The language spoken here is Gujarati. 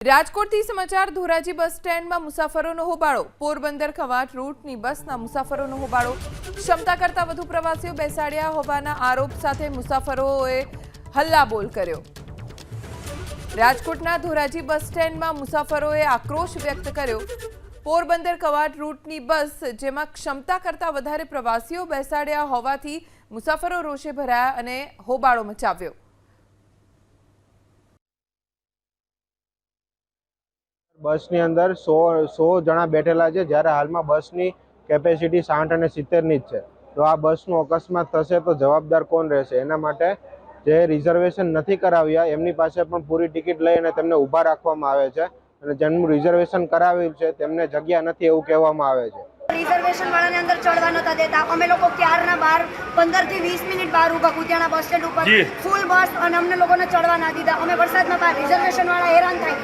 રાજકોટથી સમાચાર ધોરાજી બસ સ્ટેન્ડમાં મુસાફરોનો હોબાળો। પોરબંદર ખવાટ રૂટની બસના મુસાફરોનો હોબાળો। ક્ષમતા કરતાં વધુ પ્રવાસીઓ બેસાડ્યા હોવાના આરોપ સાથે મુસાફરોએ હલ્લાબોલ કર્યો। રાજકોટના ધોરાજી બસ સ્ટેન્ડમાં મુસાફરોએ આક્રોશ વ્યક્ત કર્યો। પોરબંદર ખવાટ રૂટની બસ જેમાં ક્ષમતા કરતાં વધારે પ્રવાસીઓ બેસાડ્યા હોવાથી મુસાફરો રોષે ભરાયા અને હોબાળો મચાવ્યો। બસની અંદર 100 જણા બેઠેલા છે, જ્યારે હાલમાં બસની કેપેસિટી 60 અને 70ની જ છે। તો આ બસનો અકસ્માત થશે તો જવાબદાર કોણ રહેશે? એના માટે જે રિઝર્વેશન નથી કરાવ્યા એમની પાસે પણ પૂરી ટિકિટ લઈ અને તેમને ઊભા રાખવામાં આવે છે, અને જેમનું રિઝર્વેશન કરાવેલું છે તેમને જગ્યા નથી એવું કહેવામાં આવે છે। રિઝર્વેશન વાળાને અંદર ચડવા નતા દેતા। અમે લોકો ક્યારના બહાર 15 થી 20 મિનિટ બહાર ઊભા કુતિયાણા બસ સ્ટેન્ડ ઉપર, ફૂલ બસ, અને અમને લોકોને ચડવા ના દીધા। અમે વરસાદમાં બહાર, રિઝર્વેશન વાળા હેરાન થાય।